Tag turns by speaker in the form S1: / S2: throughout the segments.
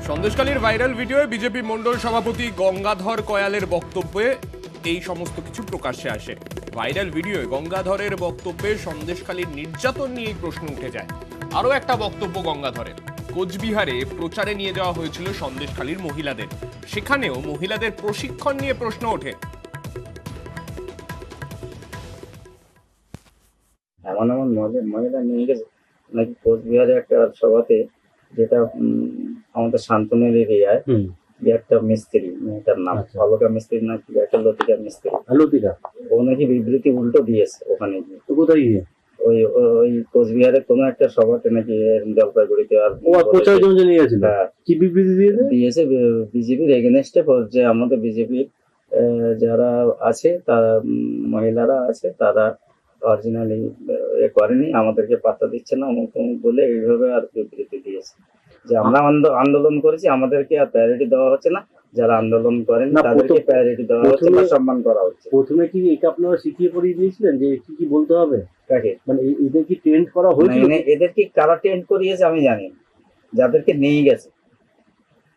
S1: সন্দেশখালীর viral ভিডিওয়ে BJP মণ্ডল সভাপতি গঙ্গাধর কয়ালের বক্তব্যে এই সমস্ত কিছু প্রকাশ্যে আসে। ভাইরাল ভিডিওয়ে গঙ্গাধরের বক্তব্যে সন্দেশখালীর নির্যাতন নিয়েই প্রশ্ন উঠে যায়। আরও একটা বক্তব্য গঙ্গাধরের, কোচবিহারে প্রচারে নিয়ে যাওয়া হয়েছিল সন্দেশখালীর মহিলাদের, সেখানেও মহিলাদের প্রশিক্ষণ নিয়ে প্রশ্ন ওঠে।
S2: এমন মহিলা নিয়ে গেছে নাকি কোচবিহারে একটা সভাতে, যেটা আমাদের শান্তনের এরিয়ায় একটা মিস্ত্রি, মেয়েটার নাম অলকা মিস্ত্রি না কি একটা, লতিকা মিস্ত্রি, লতিকা, ও নাকি বিবৃতি উল্টো দিয়েছে ওখানে গিয়ে। কোথায় গিয়ে? ওই কোচবিহারের কোনো একটা সভাতে নাকি, জলপাইগুড়িতে। আর কি বিবৃতি দিয়েছে? বিজেপির এগেনস্টে, যে আমাদের বিজেপির যারা আছে, তারা মহিলারা আছে, তারা অরিজিনালি করেনি, আমাদেরকে পাত্তা দিচ্ছে না অমুক তমুক বলে এইভাবে আর বিবৃতি দিয়েছে যে আমরা আন্দোলন করেছি, আমাদেরকে আর প্রায়োরিটি দেওয়া হচ্ছে না, যারা আন্দোলন করেন তাদেরকে প্রায়োরিটি দেওয়া হচ্ছে না, সম্মান করা হচ্ছে। প্রথমে কি এটা আপনারা শিখিয়ে পড়িয়ে দিয়েছিলেন যে কি কি বলতে হবে? কাকে? মানে এদের কি ট্রেন্ড করা হয়েছিল? এদের কি কারা ট্রেন্ড করিয়েছে আমি জানি, যাদেরকে নিয়ে গেছে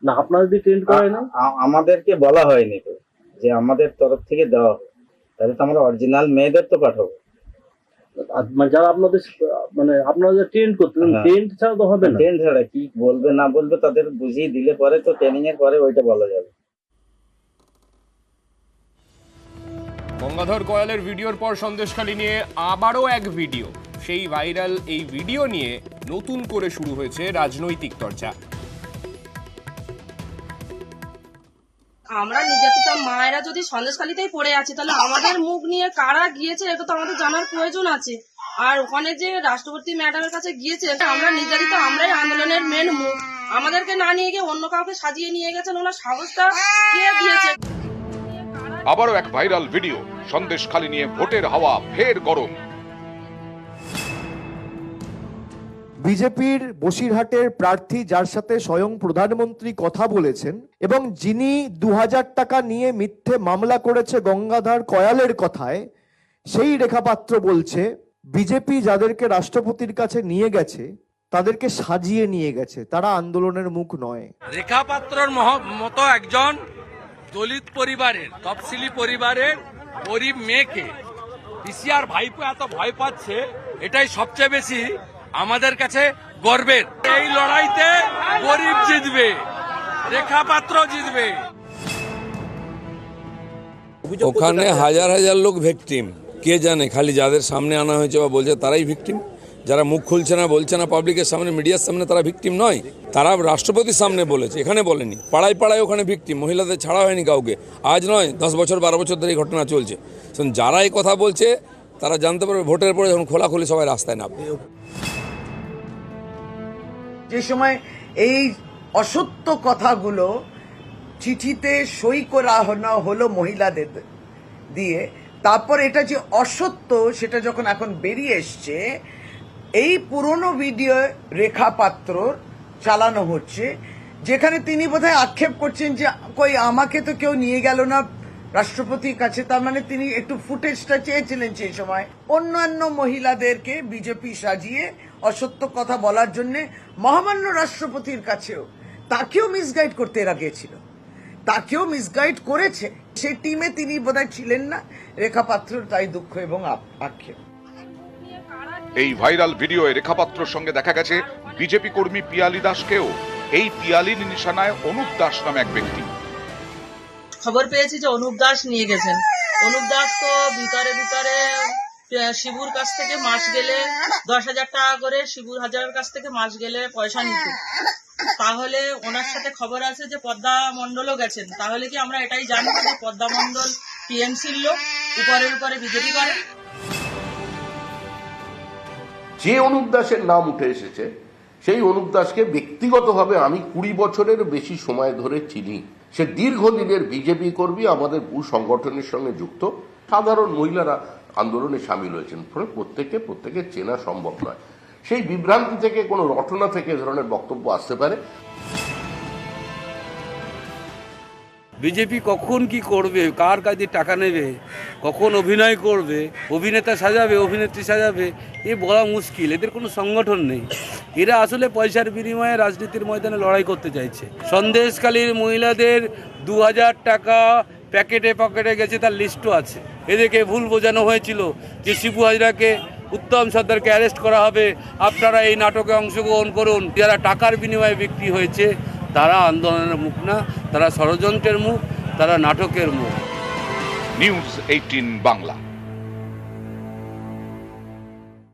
S2: না। আপনাদের ট্রেন্ড করায় না? আমাদেরকে বলা হয়নি তো যে আমাদের তরফ থেকে দেওয়া হবে, তাহলে তো আমরা অরিজিনাল মেয়েদের তো পাঠাবো, যারা আপনাদের মানে আপনারা ট্রেন্ড করতেন। ট্রেন্ড ছাড়া তো হবে না। ট্রেন্ড ছাড়া কি বলবে না বলবে তাদের বুঝিয়ে দিলে পরে তো, ট্রেনিং এর পরে ওইটা বলা যাবে।
S1: গঙ্গাধর কয়ালের ভিডিওর পর সন্দেশখালী নিয়ে আবারও এক ভিডিও, সেই ভাইরাল এই ভিডিও নিয়ে নতুন করে শুরু হয়েছে রাজনৈতিক চর্চা।
S3: আমরা নির্যাতিত মায়েরা যদি সন্দেশখালীতেই পড়ে আছি, তাহলে আমাদের মুখ নিয়ে কারা গিয়েছে এটা তো আমাদের জানার প্রয়োজন আছে। আর ওখানে যে রাষ্ট্রপতি ম্যাডামের কাছে গিয়েছে, আমরা নির্যাতিত, আমরাই আন্দোলনের মেন মুখ। আমাদেরকে না নিয়ে গিয়ে অন্য কাউকে সাজিয়ে নিয়ে গেছেন, ওনার সাহসটা কে দিয়েছে?
S4: আবারও এক ভাইরাল ভিডিও, সন্দেশখালী নিয়ে ভোটের হাওয়া ফের গরম।
S5: বিজেপির বসিরহাটের প্রার্থী, যার সাথে স্বয়ং প্রধানমন্ত্রী কথা বলেছেন এবং যিনি 2000 টাকা নিয়ে মিথ্যে মামলা করেছে গঙ্গাধর কয়ালের কথায়, সেই রেখাপাত্র বলছে বিজেপি যাদেরকে রাষ্ট্রপতির কাছে নিয়ে গেছে তাদেরকে সাজিয়ে নিয়ে গেছে, তারা আন্দোলনের মুখ নয়।
S6: রেখাপাত্রর মতো একজন দলিত পরিবারের, তফসিলি পরিবারের গরিব মেয়েকে পিসিআর ভাইপো এত ভয় পাচ্ছে, এটাই সবচেয়ে বেশি আমাদের কাছে গর্বের। এই লড়াইতে গরিব জিতবে, রেখাপাত্র জিতবে।
S7: ওখানে হাজার হাজার লোক ভিকটিম, কে জানে, খালি যাদের সামনে আনা হয়েছে বা বলছে তারাই ভিকটিম। যারা মুখ খুলছে না, বলছে না পাবলিকের সামনে, মিডিয়ার সামনে, তারা ভিকটিম নয়। তারা রাষ্ট্রপতির সামনে বলেছে, এখানে বলেনি। পাড়ায় পাড়ায় ওখানে ভিকটিম, মহিলাদের ছাড়া হয়নি কাউকে। আজ নয়, 10 বছর 12 বছর ধরে এই ঘটনা চলছে। যারা এই কথা বলছে তারা জানতে পারবে ভোটের পরে যখন খোলাখুলি সবাই রাস্তায় নামবে।
S8: যে সময় এই অসত্য কথাগুলো চিঠিতে সই করা হলো মহিলাদের দিয়ে, তারপর এটা যে অসত্য সেটা যখন এখন বেরিয়ে এসছে, এই পুরনো ভিডিও রেখাপাত্র চালানো হচ্ছে, যেখানে তিনি বোধহয় আক্ষেপ করছেন যে কই আমাকে তো কেউ নিয়ে গেল না রাষ্ট্রপতির কাছে। তার মানে তিনি একটু ফুটেজটা চেয়েছিলেন সেই সময়। অন্যান্য মহিলাদেরকে বিজেপি সাজিয়ে অসত্য কথা বলার জন্য মহামান্য রাষ্ট্রপতির কাছেও তাকেও মিসগাইড করতে এরা গিয়েছিল, তাকেও মিসগাইড করেছে। সেই টিমে তিনি বোধহয় ছিলেন না রেখাপাত্রর, তাই দুঃখ এবং আক্ষেপ।
S4: এই ভাইরাল ভিডিওয়ে রেখাপাত্রর সঙ্গে দেখা গেছে বিজেপি কর্মী পিয়ালি দাসকেও। এই পিয়ালির নিশানায় অনুপ দাস নামে এক ব্যক্তি।
S3: খবর পেয়েছি যে অনুপ দাস নিয়ে গেছেন। অনুপ দাস তো ভিতরে শিবুর কাছ থেকে মাস গেলে 10,000 টাকা করে, শিবুর হাজারের কাছ থেকে মাস গেলে পয়সা নিত। তাহলে ওনার সাথে খবর আছে যে পদ্মা মণ্ডলও গেছেন। তাহলে কি আমরা এটাই জানবো যে পদ্মা মণ্ডল টিএমসির লোক, উপরে বিজেপি করে?
S9: যে অনুপ দাসের নাম উঠে এসেছে, সেই অনুপ দাসকে ব্যক্তিগতভাবে আমি 20 বছরের বেশি সময় ধরে চিনি। সে দীর্ঘদিনের বিজেপি কর্মী, আমাদের ভূ সংগঠনের সঙ্গে যুক্ত। সাধারণ মহিলারা আন্দোলনে সামিল হয়েছেন, প্রত্যেকে চেনা সম্ভব নয়। সেই বিভ্রান্তি থেকে, কোনো রটনা থেকে এ ধরনের বক্তব্য আসতে পারে।
S6: বিজেপি কখন কি করবে, কার কাছে টাকা নেবে, কখন অভিনয় করবে, অভিনেতা সাজাবে, অভিনেত্রী সাজাবে, এ বলা মুশকিল। এদের কোনো সংগঠন নেই। এরা আসলে পয়সার বিনিময়ে রাজনীতির ময়দানে লড়াই করতে চাইছে। সন্দেশখালীর মহিলাদের 2000 টাকা প্যাকেটে পকেটে গেছে, তার লিস্টও আছে। এদেরকে ভুল বোঝানো হয়েছিল যে শিবু হাজরাকে, উত্তম সর্দারকে অ্যারেস্ট করা হবে, আপনারা এই নাটকে অংশগ্রহণ করুন। যারা টাকার বিনিময়ে বিক্রি হয়েছে তারা আন্দোলনের মুখ না, তারা ষড়যন্ত্রের মুখ, তারা নাটকের মুখ।
S4: নিউজ 18 বাংলা।